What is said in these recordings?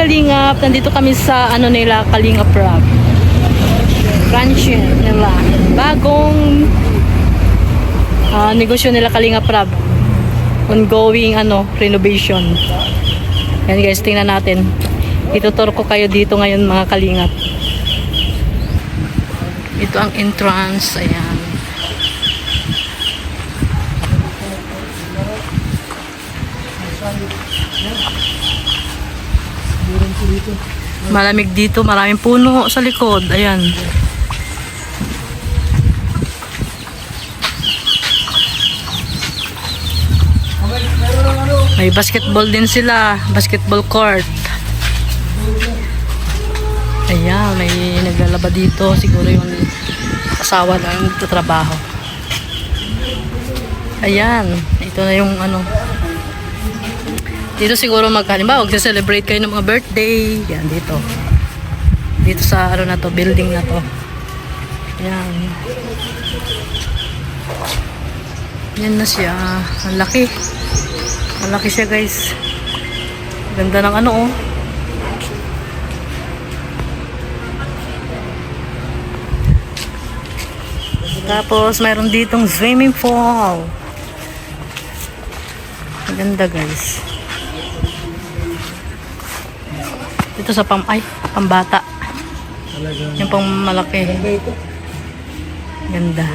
Kalingap, nandito kami sa ano nila, Kalingap Rock. Branch nila. Bagong negosyo nila Kalingap Rock. Ongoing renovation. Yan guys, tingnan natin. Ituturo ko kayo dito ngayon mga Kalingap. Ito ang entrance. Ayan. Malamig dito, maraming puno sa likod. Ayan. May basketball din sila, basketball court. Ayan, may naglalaba dito, siguro yung asawa na nagtatrabaho. Ayan, ito na yung dito siguro halimbawa magse-celebrate kayo ng mga birthday. Yan dito. Dito sa na to, building na to. Yan. Yan na siya. Ang laki. Ang laki siya, guys. Ganda ng oh. Tapos mayroon ditong swimming pool. Ganda, guys. Ito sa pambata. Yung pang malaki. Ganda.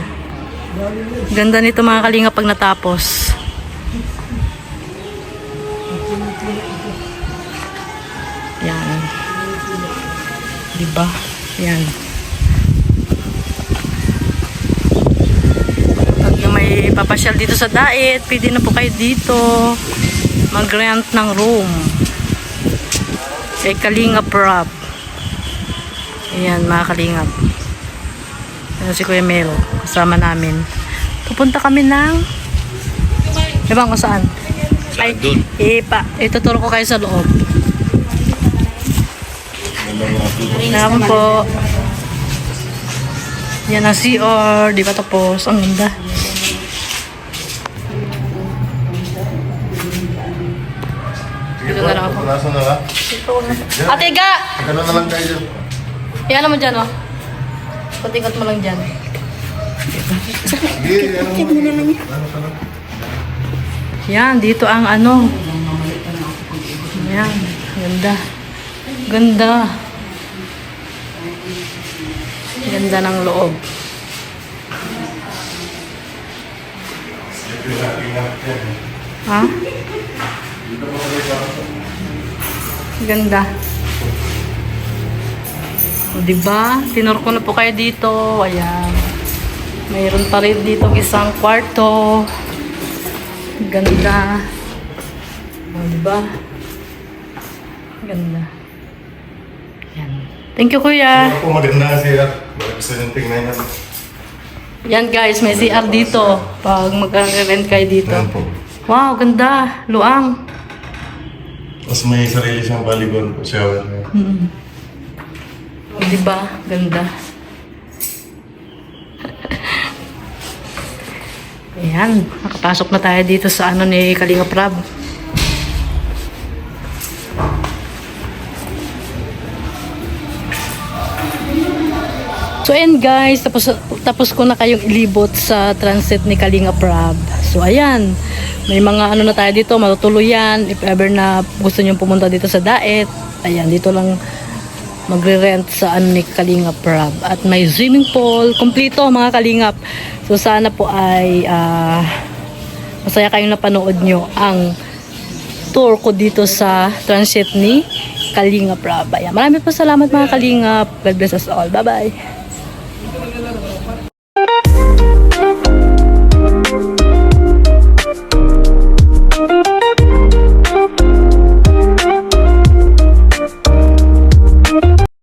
Ganda nito mga Kalingap pag natapos. Yan. Diba? Yan. Pag may papasyal dito sa Daet, pwede na po kayo dito mag-rent ng room. Kay Kalingap Rock. Ayan mga Kalingap. Ayan si Kuya Melo. Kasama namin. Pupunta kami ng ibang kung saan. Ay, ituturo ko kayo sa loob. Salamat po. Yan ang CR. Di ba tapos? Ang ganda. Dito na lang ako. Nasa na ba? Ate Ga! Ano na lang tayo dyan? Iyan mo dyan, oh. Patikot mo lang dyan. Sige, ano mo? Yan, dito ang Yan, ganda. Ganda. Ganda ng loob. Ha? Ganda. O, diba? Tinur ko na po kayo dito. Ayan. Mayroon pa rin dito isang kwarto. Ganda. O, diba? Ganda. Ayan. Thank you, Kuya. Ako maganda siya. Balik sa yung tingnan yan. Yan guys, may CR dito. Pag mag-rent kayo dito. Ayan po. Wow, ganda. Luang. Tapos may sarili siyang volleyball shower. Diba? Ganda. Ayan. Nakapasok na tayo dito sa ni Kalingap Rock. So ayan guys, tapos ko na kayong ilibot sa transit ni Kalingap Rock. So ayan, may mga na tayo dito, matutuluyan. If ever na gusto nyo pumunta dito sa Daet, ayan, dito lang magre-rent sa ni Kalingap Rock. At may swimming pool, kompleto mga Kalingap. So sana po ay masaya kayong napanood nyo ang tour ko dito sa transit ni Kalingap Rock. Ayan, maraming po salamat mga Kalingap. God bless us all. Bye bye.